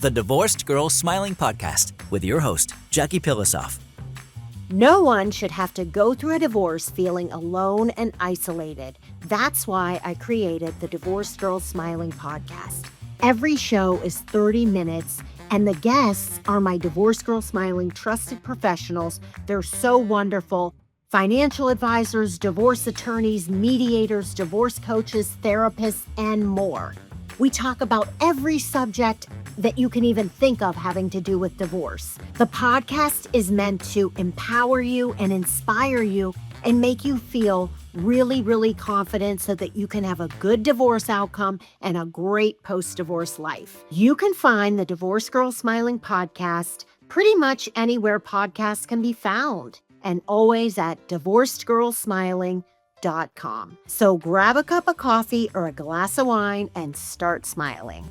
the Divorced Girl Smiling Podcast with your host, Jackie Pilosoff. No one should have to go through a divorce feeling alone and isolated. That's why I created the Divorced Girl Smiling Podcast. Every show is 30 minutes, and the guests are my Divorced Girl Smiling trusted professionals. They're so wonderful. Financial advisors, divorce attorneys, mediators, divorce coaches, therapists, and more. We talk about every subject that you can even think of having to do with divorce. The podcast is meant to empower you and inspire you and make you feel really, really confident so that you can have a good divorce outcome and a great post-divorce life. You can find the Divorced Girl Smiling Podcast pretty much anywhere podcasts can be found, and always at divorcedgirlsmiling.com. So grab a cup of coffee or a glass of wine and start smiling.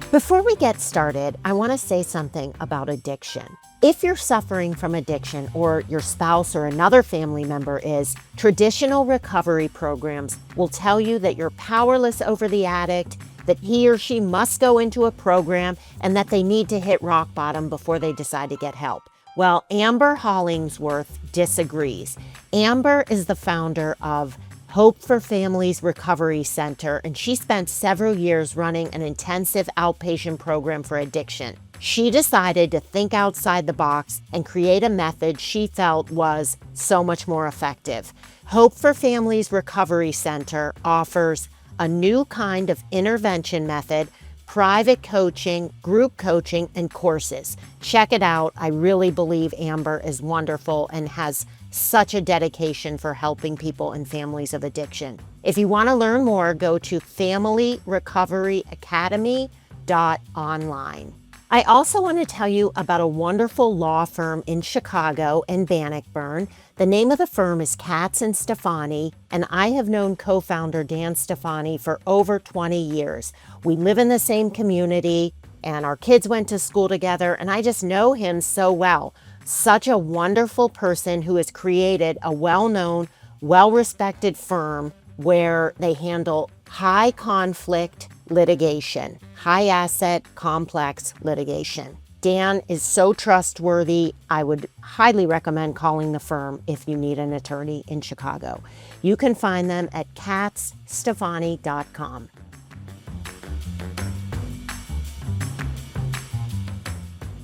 Before we get started, I want to say something about addiction. If you're suffering from addiction or your spouse or another family member is, traditional recovery programs will tell you that you're powerless over the addict, that he or she must go into a program, and that they need to hit rock bottom before they decide to get help. Well, Amber Hollingsworth disagrees. Amber is the founder of Hope for Families Recovery Center, and she spent several years running an intensive outpatient program for addiction. She decided to think outside the box and create a method she felt was so much more effective. Hope for Families Recovery Center offers a new kind of intervention method, private coaching, group coaching, and courses. Check it out. I really believe Amber is wonderful and has such a dedication for helping people and families of addiction. If you want to learn more, go to familyrecoveryacademy.online. I also want to tell you about a wonderful law firm in Chicago and Bannockburn. The name of the firm is Katz and Stefani, and I have known co-founder Dan Stefani for over 20 years. We live in the same community, and our kids went to school together, and I just know him so well. Such a wonderful person who has created a well-known, well-respected firm where they handle high conflict litigation, high asset, complex litigation. Dan is so trustworthy. I would highly recommend calling the firm if you need an attorney in Chicago. You can find them at katzstefani.com.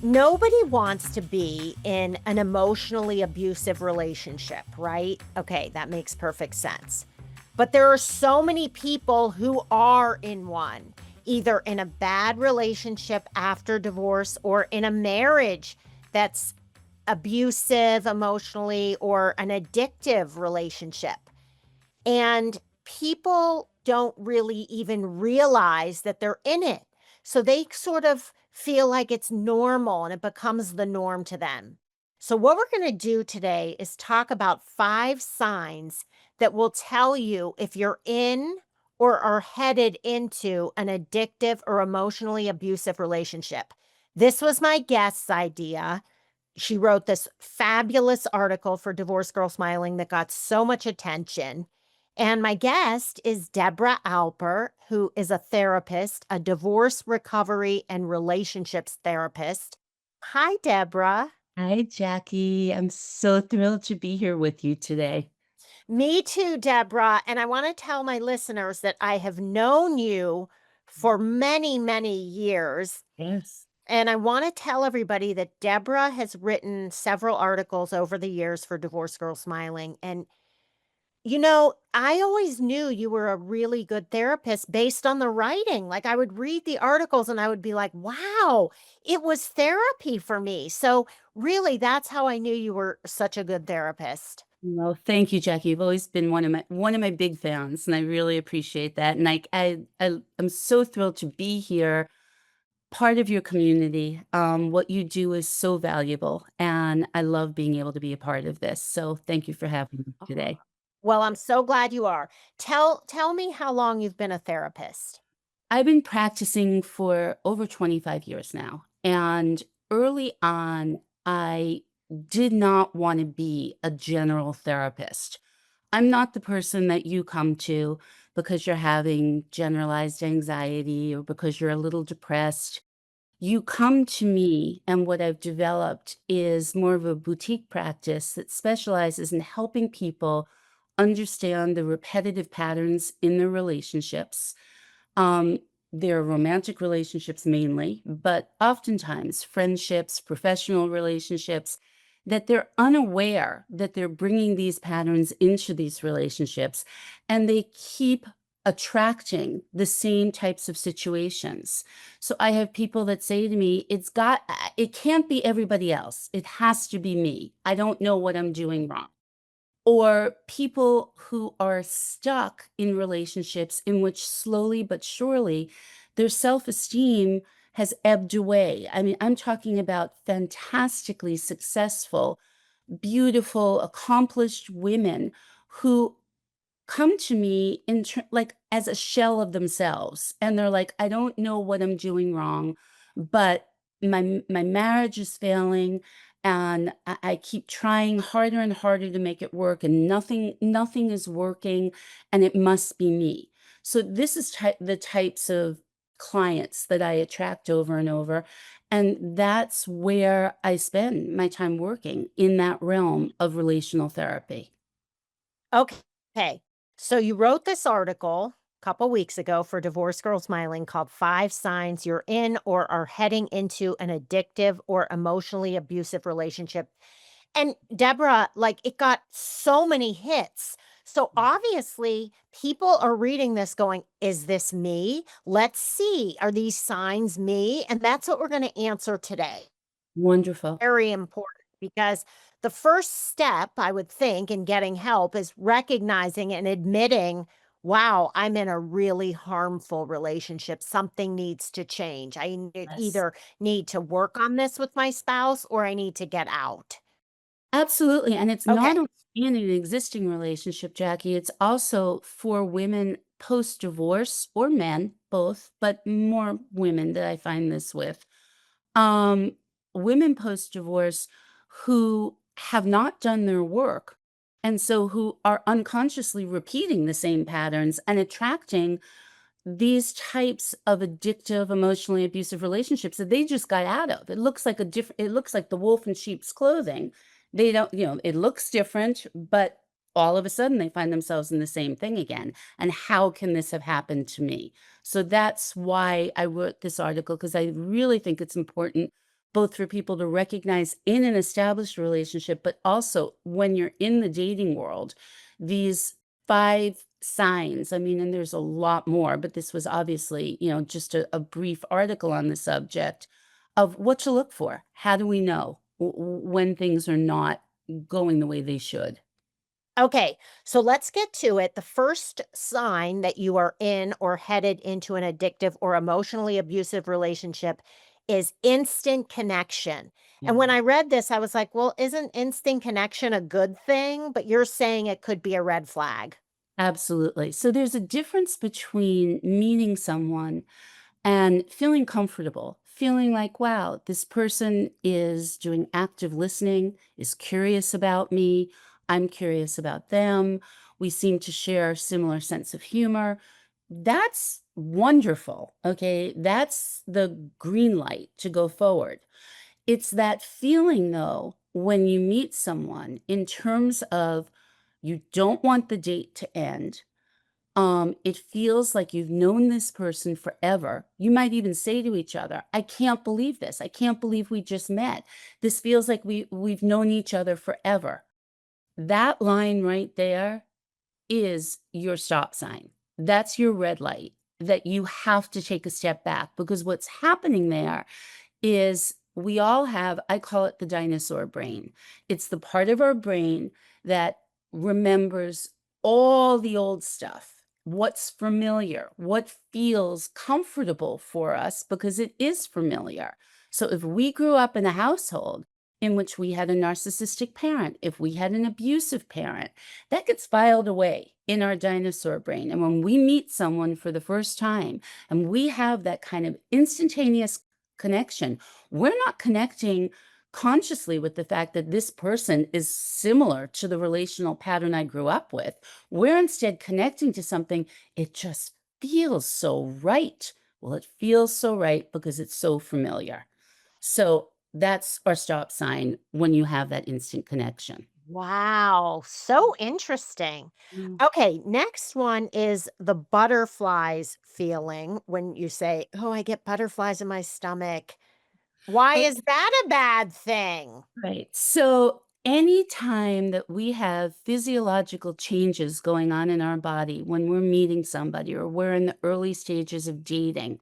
Nobody wants to be in an emotionally abusive relationship, right? Okay, that makes perfect sense. But there are so many people who are in one, either in a bad relationship after divorce or in a marriage that's abusive emotionally or an addictive relationship. And people don't really even realize that they're in it. So they sort of feel like it's normal and it becomes the norm to them. So what we're going to do today is talk about 5 signs that will tell you if you're in or are headed into an addictive or emotionally abusive relationship. This was my guest's idea. She wrote this fabulous article for Divorced Girl Smiling that got so much attention. And my guest is Debra Alper, who is a therapist, a divorce recovery and relationships therapist. Hi, Debra. Hi, Jackie. I'm so thrilled to be here with you today. Me too, Debra. And I want to tell my listeners that I have known you for many, many years. Yes. And I want to tell everybody that Debra has written several articles over the years for Divorced Girl Smiling. And, you know, I always knew you were a really good therapist based on the writing. Like I would read the articles and I would be like, wow, it was therapy for me. So really, that's how I knew you were such a good therapist. Well, thank you, Jackie. You've always been one of my big fans, and I really appreciate that. And I'm so thrilled to be here, part of your community. What you do is so valuable, and I love being able to be a part of this. So thank you for having me today. Well, I'm so glad you are. Tell me how long you've been a therapist. I've been practicing for over 25 years now, and early on, I did not want to be a general therapist. I'm not the person that you come to because you're having generalized anxiety or because you're a little depressed, you come to me, and what I've developed is more of a boutique practice that specializes in helping people understand the repetitive patterns in their relationships. Um, their romantic relationships mainly, but oftentimes friendships, professional relationships, that they're unaware that they're bringing these patterns into these relationships, and they keep attracting the same types of situations. So I have people that say to me, it can't be everybody else. It has to be me. I don't know what I'm doing wrong. Or people who are stuck in relationships in which slowly but surely their self-esteem has ebbed away. I mean, I'm talking about fantastically successful, beautiful, accomplished women who come to me like as a shell of themselves, and they're like, I don't know what I'm doing wrong, but my marriage is failing, and I keep trying harder and harder to make it work, and nothing is working, and it must be me. So this is the types of clients that I attract over and over, and that's where I spend my time working, in that realm of relational therapy. Okay. So you wrote this article a couple weeks ago for Divorced Girl Smiling called Five Signs You're In or Are Heading into an Addictive or Emotionally Abusive Relationship. And Deborah, like it got so many hits. So obviously, people are reading this going, is this me? Let's see. Are these signs me? And that's what we're going to answer today. Wonderful. Very important because the first step, I would think, in getting help is recognizing and admitting, wow, I'm in a really harmful relationship. Something needs to change. Yes. Either need to work on this with my spouse or I need to get out. Absolutely, and it's not Okay. only in an existing relationship, Jackie, it's also for women post-divorce, or men, both, but more women that I find this with. Um, Women post-divorce who have not done their work, and so who are unconsciously repeating the same patterns and attracting these types of addictive, emotionally abusive relationships that they just got out of. It looks like the wolf in sheep's clothing. They don't, it looks different, but all of a sudden they find themselves in the same thing again. And how can this have happened to me? So that's why I wrote this article, because I really think it's important both for people to recognize in an established relationship, but also when you're in the dating world, these five signs. I mean, and there's a lot more, but this was obviously, just a brief article on the subject of what to look for. How do we know when things are not going the way they should? Okay, so let's get to it. The first sign that you are in or headed into an addictive or emotionally abusive relationship is instant connection. And Yeah. when I read this, I was like, well, isn't instant connection a good thing? But you're saying it could be a red flag. Absolutely. So there's a difference between meeting someone and feeling comfortable, feeling like, wow, this person is doing active listening, is curious about me, I'm curious about them. We seem to share a similar sense of humor. That's wonderful. Okay. That's the green light to go forward. It's that feeling, though, when you meet someone in terms of you don't want the date to end. It feels like you've known this person forever. You might even say to each other, I can't believe this. I can't believe we just met. This feels like we've known each other forever. That line right there is your stop sign. That's your red light that you have to take a step back, because what's happening there is we all have, I call it the dinosaur brain. It's the part of our brain that remembers all the old stuff, what's familiar, what feels comfortable for us because it is familiar. So if we grew up in a household in which we had a narcissistic parent, if we had an abusive parent, that gets filed away in our dinosaur brain. And when we meet someone for the first time and we have that kind of instantaneous connection, we're not connecting consciously with the fact that this person is similar to the relational pattern I grew up with. We're instead connecting to something, it just feels so right. Well, it feels so right because it's so familiar. So that's our stop sign when you have that instant connection. Wow, so interesting. Mm. Okay, next one is the butterflies feeling when you say, "Oh, I get butterflies in my stomach." Why Oh, is that a bad thing? right. So anytime that we have physiological changes going on in our body when we're meeting somebody or we're in the early stages of dating,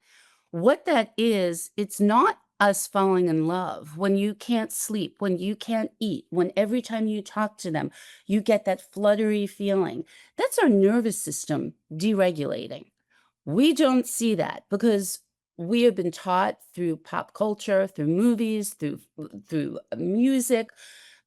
what that is, it's not us falling in love. When you can't sleep, when you can't eat, when every time you talk to them, you get that fluttery feeling. That's our nervous system deregulating. We don't see that because we have been taught through pop culture, through movies, through music.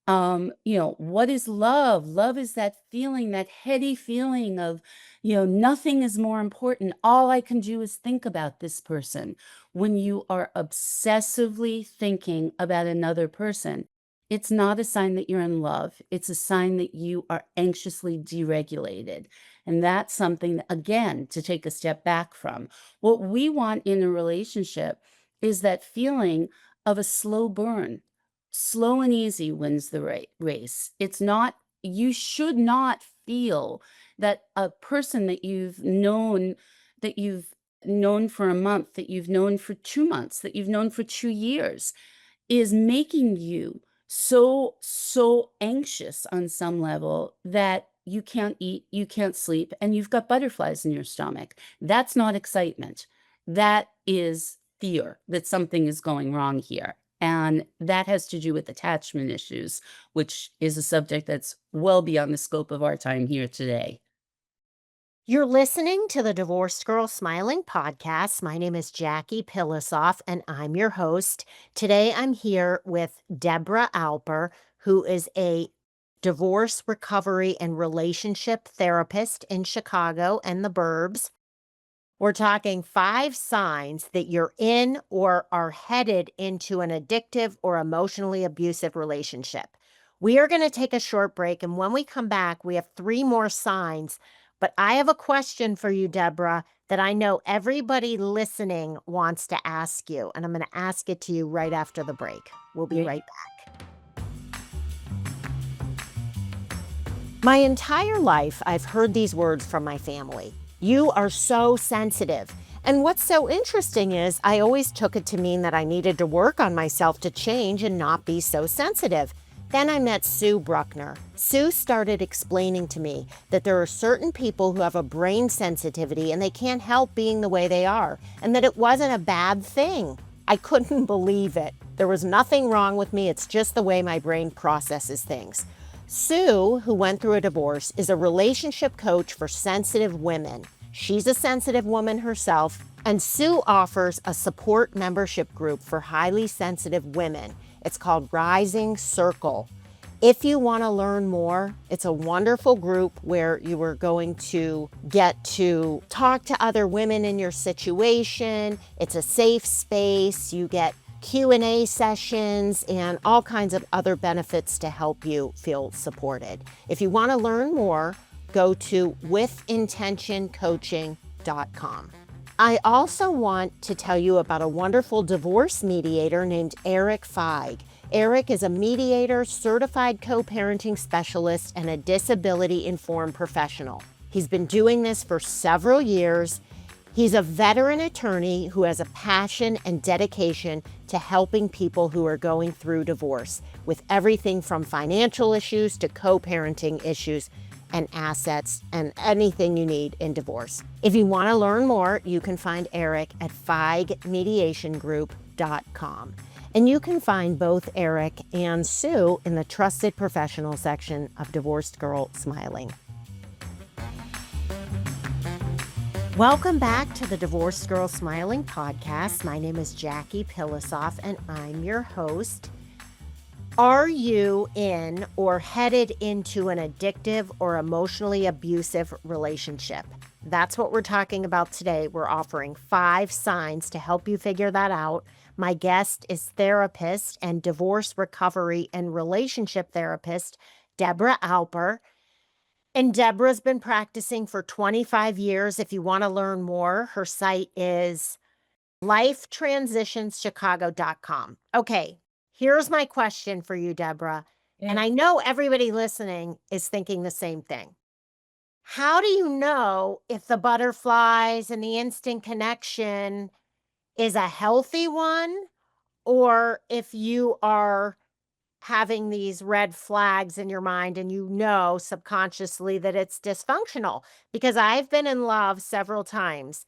What is love? Love is that feeling, that heady feeling of, nothing is more important. All I can do is think about this person. When you are obsessively thinking about another person, it's not a sign that you're in love. It's a sign that you are anxiously deregulated. And that's something, again, to take a step back from. What we want in a relationship is that feeling of a slow burn. Slow and easy wins the race. It's not, you should not feel that a person that you've known for a month, that you've known for 2 months, that you've known for 2 years is making you so anxious on some level that you can't eat, you can't sleep, and you've got butterflies in your stomach. That's not excitement. That is fear that something is going wrong here. And that has to do with attachment issues, which is a subject that's well beyond the scope of our time here today. You're listening to the Divorced Girl Smiling podcast. My name is Jackie Pilosoff, and I'm your host. Today, I'm here with Debra Alper, who is a divorce recovery and relationship therapist in Chicago and the burbs. We're talking 5 signs that you're in or are headed into an addictive or emotionally abusive relationship. We are going to take a short break, and when we come back, we have 3 more signs. But I have a question for you, Deborah, that I know everybody listening wants to ask you, and I'm going to ask it to you right after the break. We'll be Great. right back. My entire life, I've heard these words from my family. You are so sensitive. And what's so interesting is I always took it to mean that I needed to work on myself to change and not be so sensitive. Then I met Sue Bruckner. Sue started explaining to me that there are certain people who have a brain sensitivity and they can't help being the way they are, and that it wasn't a bad thing. I couldn't believe it. There was nothing wrong with me. It's just the way my brain processes things. Sue, who went through a divorce, is a relationship coach for sensitive women. She's a sensitive woman herself, and Sue offers a support membership group for highly sensitive women. It's called Rising Circle. If you want to learn more, it's a wonderful group where you are going to get to talk to other women in your situation. It's a safe space. You get Q&A sessions and all kinds of other benefits to help you feel supported. If you want to learn more, go to withintentioncoaching.com. I also want to tell you about a wonderful divorce mediator named Eric Feig. Eric is a mediator, certified co-parenting specialist, and a disability-informed professional. He's been doing this for several years. He's a veteran attorney who has a passion and dedication to helping people who are going through divorce with everything from financial issues to co-parenting issues and assets and anything you need in divorce. If you want to learn more, you can find Eric at feigmediationgroup.com. And you can find both Eric and Sue in the Trusted Professional section of Divorced Girl Smiling. Welcome back to the Divorced Girl Smiling podcast. My name is Jackie Pilosoff, and I'm your host. Are you in or headed into an addictive or emotionally abusive relationship? That's what we're talking about today. We're offering 5 signs to help you figure that out. My guest is therapist and divorce recovery and relationship therapist, Debra Alper. And Debra's been practicing for 25 years. If you want to learn more, her site is lifetransitionschicago.com. Okay, here's my question for you, Debra. And Yeah. I know everybody listening is thinking the same thing. How do you know if the butterflies and the instant connection is a healthy one or if you are having these red flags in your mind and you know subconsciously that it's dysfunctional? Because I've been in love several times,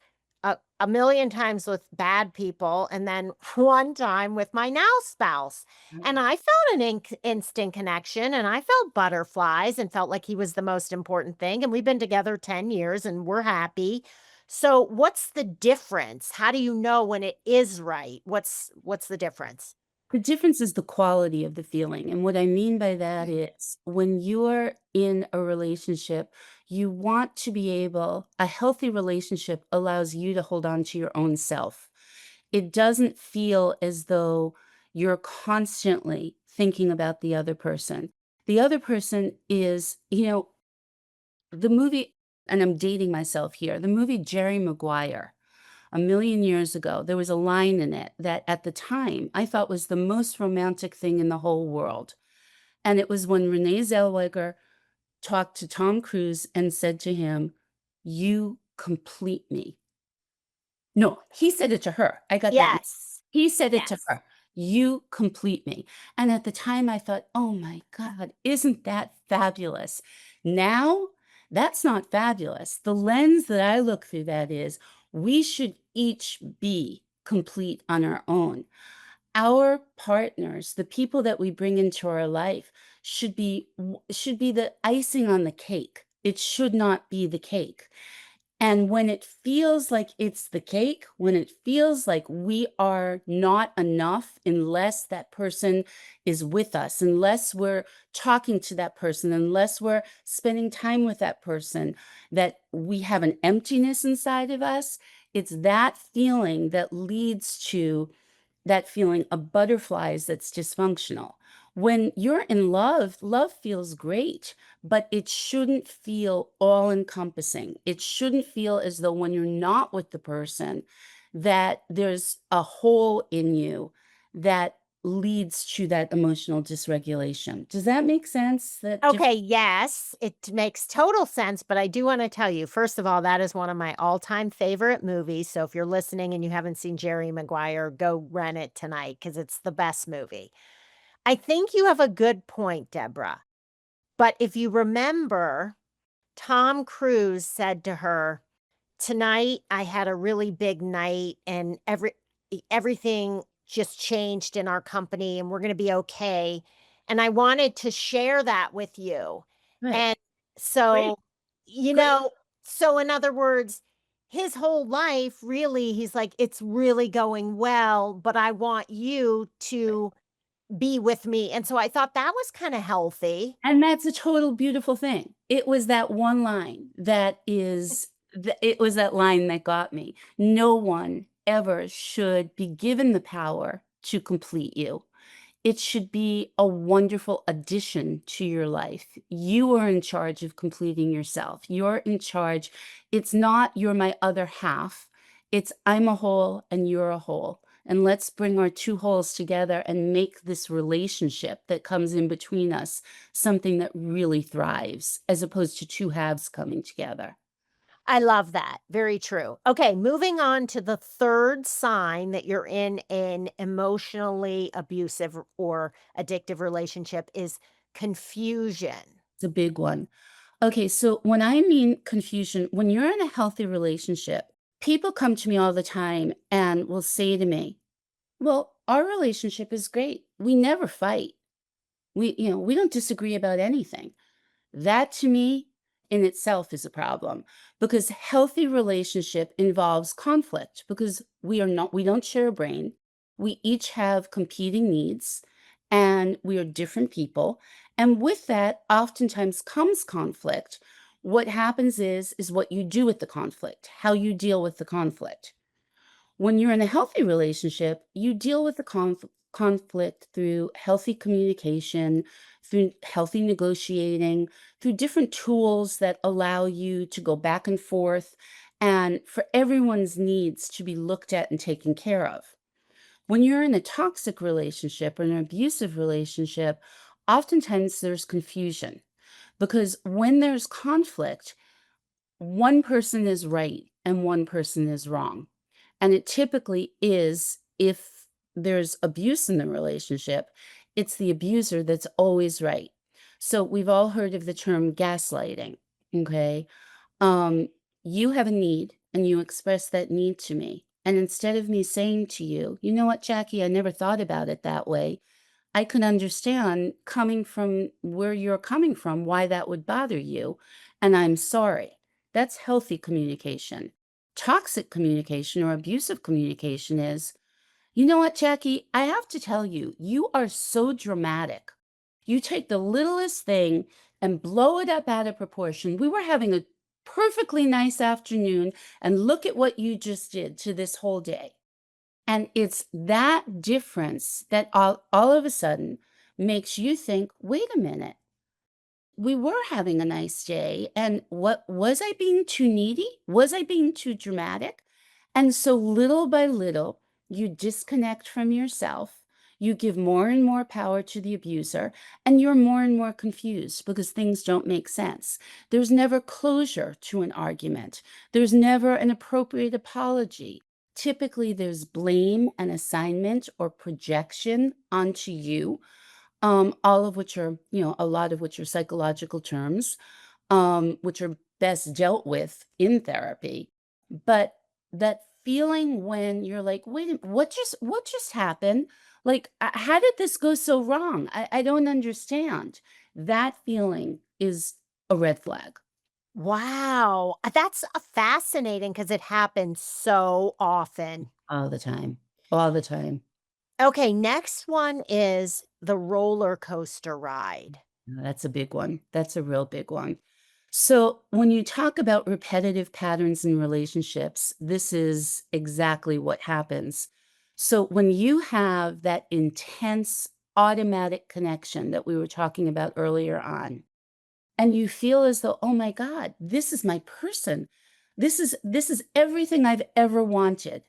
a million times with bad people, and then one time with my now spouse. And I felt an instant connection and I felt butterflies and felt like he was the most important thing. And we've been together 10 years and we're happy. So what's the difference? How do you know when it is right? What's the difference? The difference is the quality of the feeling. And what I mean by that is when you're in a relationship, you want to be able, a healthy relationship allows you to hold on to your own self. It doesn't feel as though you're constantly thinking about the other person. The other person is, the movie, and I'm dating myself here, the movie Jerry Maguire a million years ago, there was a line in it that at the time I thought was the most romantic thing in the whole world. And it was when Renee Zellweger talked to Tom Cruise and said to him, "You complete me." No, he said it to her. I got that. Yes. He said it to Yes. her. "You complete me." And at the time I thought, "Oh my God, isn't that fabulous?" Now, that's not fabulous. The lens that I look through that is we should each be complete on our own. Our partners, the people that we bring into our life should be the icing on the cake. It should not be the cake. And when it feels like it's the cake, when it feels like we are not enough unless that person is with us, unless we're talking to that person, unless we're spending time with that person, that we have an emptiness inside of us, it's that feeling that leads to that feeling of butterflies that's dysfunctional. When you're in love, love feels great, but it shouldn't feel all encompassing. It shouldn't feel as though when you're not with the person, that there's a hole in you that leads to that emotional dysregulation. Does that make sense? That Okay, yes, it makes total sense, but I do wanna tell you, first of all, that is one of my all-time favorite movies, so if you're listening and you haven't seen Jerry Maguire, go rent it tonight because it's the best movie. I think you have a good point, Deborah, but if you remember, Tom Cruise said to her, "Tonight, I had a really big night and everything just changed in our company and we're gonna be okay, and I wanted to share that with you." right. And Great. so, you Great. know so in other words, his whole life, really, he's like, "It's really going well, but I want you to be with me," and so I thought that was kinda healthy. And that's a total beautiful thing. It was that one line it was that line that got me. No one ever should be given the power to complete you. It should be a wonderful addition to your life. You are in charge of completing yourself. You're in charge. It's not "you're my other half." It's "I'm a whole and you're a whole. And let's bring our two wholes together and make this relationship that comes in between us something that really thrives, as opposed to two halves coming together." I love that. Very true. Okay, moving on to the third sign that you're in an emotionally abusive or addictive relationship is confusion. It's a big one. Okay, so when I mean confusion, when you're in a healthy relationship, people come to me all the time and will say to me, "Well, our relationship is great. We never fight. We don't disagree about anything." That to me in itself is a problem because healthy relationship involves conflict because we don't share a brain. We each have competing needs and we are different people. And with that oftentimes comes conflict What happens is what you do with the conflict, how you deal with the conflict. When you're in a healthy relationship, you deal with the conflict through healthy communication, through healthy negotiating, through different tools that allow you to go back and forth and for everyone's needs to be looked at and taken care of. When you're in a toxic relationship or an abusive relationship, oftentimes there's confusion because when there's conflict, one person is right and one person is wrong. And it typically is if there's abuse in the relationship, it's the abuser that's always right. So we've all heard of the term gaslighting. Okay. Um, you have a need and you express that need to me. And instead of me saying to you, you know what, Jackie, I never thought about it that way. I can understand coming from where you're coming from, why that would bother you. And I'm sorry. That's healthy communication. Toxic communication or abusive communication is, you know what, Jackie? I have to tell you, you are so dramatic. You take the littlest thing and blow it up out of proportion. We were having a perfectly nice afternoon, and look at what you just did to this whole day. And it's that difference that all of a sudden makes you think, wait a minute, we were having a nice day. And what was I being too needy? Was I being too dramatic? And so little by little, you disconnect from yourself. You give more and more power to the abuser, and you're more and more confused because things don't make sense. There's never closure to an argument, there's never an appropriate apology. Typically, there's blame and assignment or projection onto you, all of which are, a lot of which are psychological terms, which are best dealt with in therapy. But that feeling when you're like, wait, what just happened? Like, how did this go so wrong? I don't understand. That feeling is a red flag Wow. That's fascinating because it happens so often. all the time, all the time. Okay, next one is the roller coaster ride. That's a big one. That's a real big one. So, when you talk about repetitive patterns in relationships, this is exactly what happens. So, when you have that intense automatic connection that we were talking about earlier on, and you feel as though, oh my God, this is my person. This is everything I've ever wanted.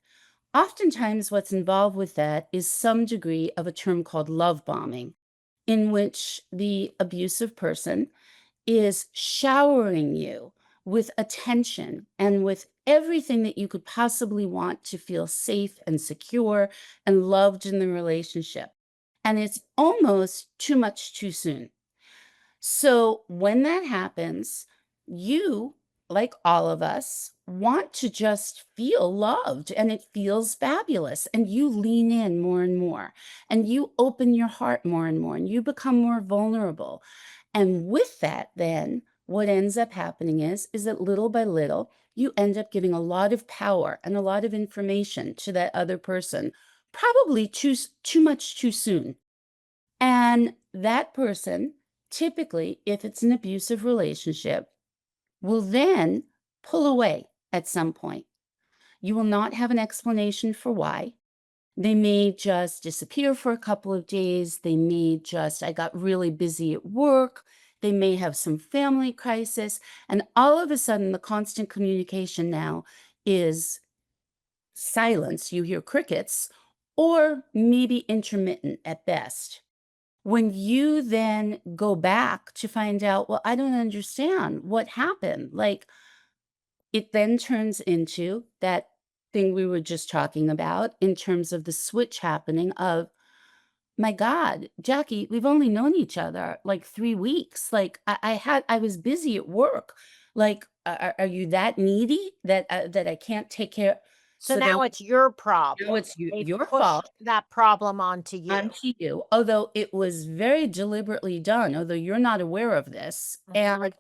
Oftentimes, what's involved with that is some degree of a term called love bombing, in which the abusive person is showering you with attention and with everything that you could possibly want to feel safe and secure and loved in the relationship. And it's almost too much too soon. So when that happens, you, like all of us, want to just feel loved and it feels fabulous. And you lean in more and more and you open your heart more and more and you become more vulnerable. And with that, then what ends up happening is that little by little, you end up giving a lot of power and a lot of information to that other person, probably too much too soon. And that person, typically, if it's an abusive relationship, will then pull away at some point. You will not have an explanation for why. They may just disappear for a couple of days. They may just, I got really busy at work. They may have some family crisis. And all of a sudden, the constant communication now is silence. You hear crickets, or maybe intermittent at best. When you then go back to find out, well, I don't understand what happened. Like, it then turns into that thing we were just talking about in terms of the switch happening of, my God, Jackie, we've only known each other like 3 weeks. Like, I was busy at work. Like, are you that needy that I can't take care? So So then now it's your now problem. it's They've your fault pushed that problem onto you. onto you, although it was very deliberately done, although you're not aware of this. Mhm. And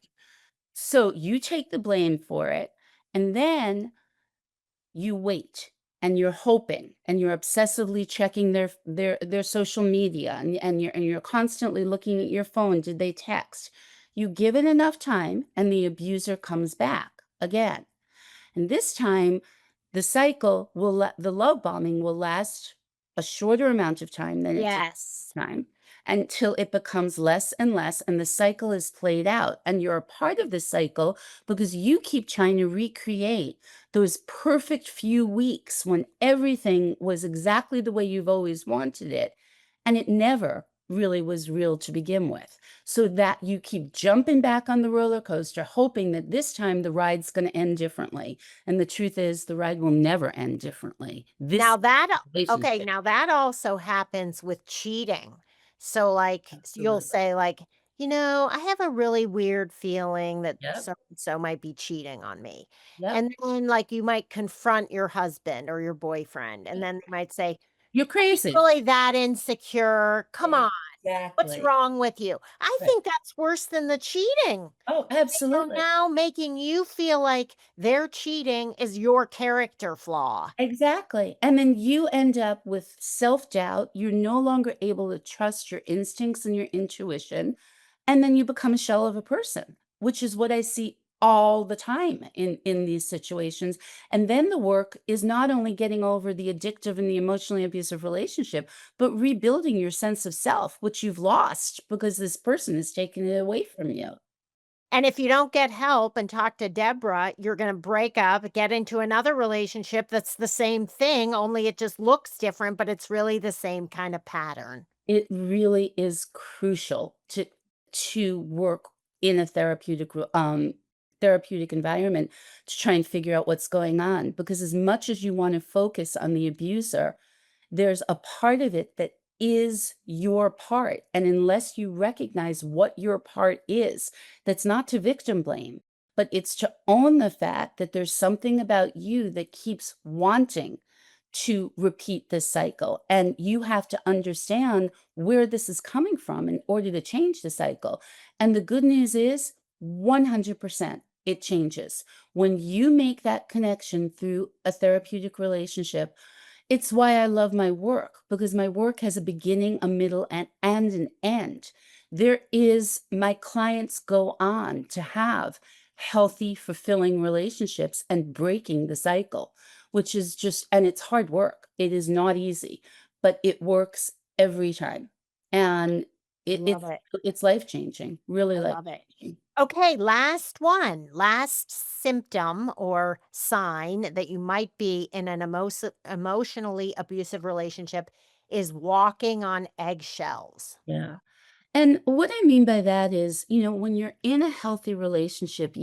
so you take the blame for it, and then you wait and you're hoping and you're obsessively checking their social media and you're constantly looking at your phone. Did they text? You give it enough time, and the abuser comes back again. And this time, the love bombing will last a shorter amount of time than it takes Yes. time until it becomes less and less, and the cycle is played out. And you're a part of the cycle because you keep trying to recreate those perfect few weeks when everything was exactly the way you've always wanted it. And it never really was real to begin with. So that you keep jumping back on the roller coaster, hoping that this time the ride's going to end differently. And the truth is, the ride will never end differently. Now This that okay, relationship. now that also happens with cheating. So, like, you'll Absolutely. say, like, I have a really weird feeling that Yep. so and so might be cheating on me. Yep. And then, like, you might confront your husband or your boyfriend, and then they might say, You're "Are you crazy. really that insecure? Come on. What's Exactly. wrong with you?" I Right. think that's worse than the cheating. Oh, They are absolutely. now making you feel like their cheating is your character flaw. Exactly. And then you end up with self-doubt. You're no longer able to trust your instincts and your intuition. And then you become a shell of a person, which is what I see all the time in these situations. And then the work is not only getting over the addictive and the emotionally abusive relationship, but rebuilding your sense of self, which you've lost because this person has taken it away from you. And if you don't get help and talk to Deborah, you're going to break up, get into another relationship that's the same thing, only it just looks different, but it's really the same kind of pattern. It really is crucial to work in a therapeutic environment to try and figure out what's going on, because as much as you want to focus on the abuser, there's a part of it that is your part, and unless you recognize what your part is, that's not to victim blame, but it's to own the fact that there's something about you that keeps wanting to repeat this cycle, and you have to understand where this is coming from in order to change the cycle. And the good news is 100% it changes when you make that connection through a therapeutic relationship. It's why I love my work, because my work has a beginning, a middle, and an end. My clients go on to have healthy, fulfilling relationships and breaking the cycle, which is just, and it's hard work. It is not easy, but it works every time. And I it, love it's, it. it's life changing, really I life love it. changing. Okay, last one. Last symptom or sign that you might be in an emotionally abusive relationship is walking on eggshells. Yeah. And what I mean by that is, when you're in a healthy relationship,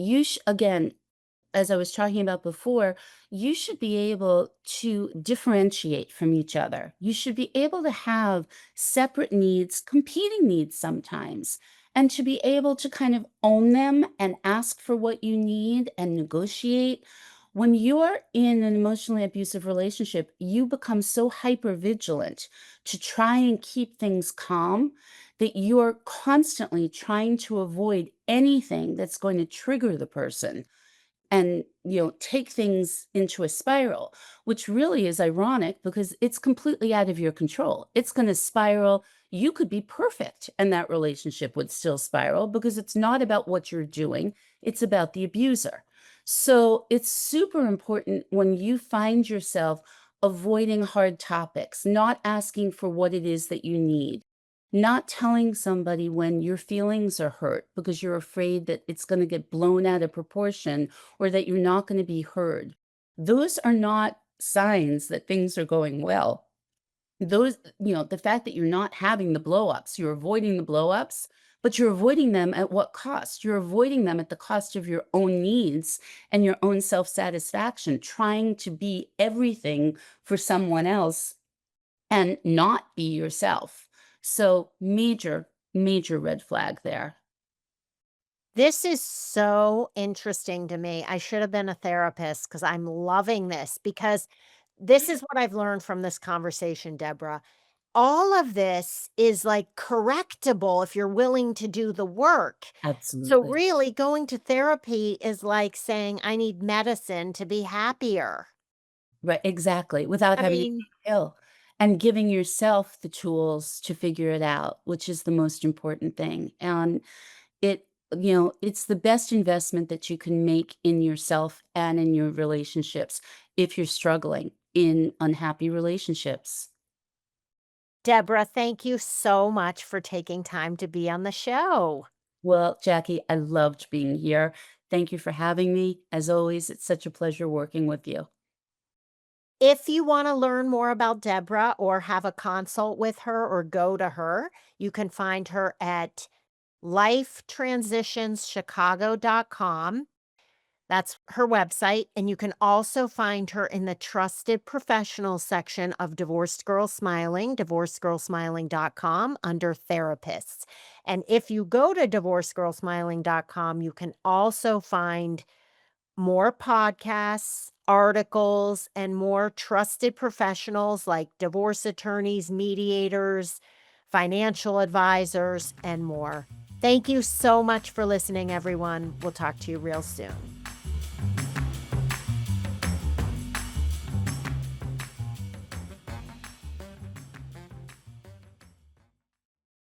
again, as I was talking about before, you should be able to differentiate from each other. You should be able to have separate needs, competing needs sometimes, and to be able to kind of own them and ask for what you need and negotiate. When you're in an emotionally abusive relationship, you become so hyper vigilant to try and keep things calm that you're constantly trying to avoid anything that's going to trigger the person and take things into a spiral, which really is ironic because it's completely out of your control. It's going to spiral. You could be perfect and that relationship would still spiral because it's not about what you're doing, it's about the abuser. So it's super important when you find yourself avoiding hard topics, not asking for what it is that you need, not telling somebody when your feelings are hurt because you're afraid that it's going to get blown out of proportion or that you're not going to be heard. Those are not signs that things are going well. The fact that you're not having the blow ups, you're avoiding the blow ups, but you're avoiding them at what cost? You're avoiding them at the cost of your own needs and your own self satisfaction, trying to be everything for someone else and not be yourself. So major, major red flag there. This is so interesting to me. I should have been a therapist because I'm loving this because this is what I've learned from this conversation, Deborah. All of this is like correctable if you're willing to do the work. So, Absolutely. really, going to therapy is like saying, I need medicine to be happier. Right, exactly, without I having to mean, take a pill and giving yourself the tools to figure it out, which is the most important thing. And it it's the best investment that you can make in yourself and in your relationships if you're struggling in unhappy relationships. Debra, thank you so much for taking time to be on the show. Well, Jackie, I loved being here. Thank you for having me. As always, it's such a pleasure working with you. If you want to learn more about Debra or have a consult with her or go to her, you can find her at lifetransitionschicago.com. That's her website. And you can also find her in the trusted professionals section of Divorced Girl Smiling, divorcedgirlsmiling.com under therapists. And if you go to divorcedgirlsmiling.com, you can also find more podcasts, articles, and more trusted professionals like divorce attorneys, mediators, financial advisors, and more. Thank you so much for listening, everyone. We'll talk to you real soon.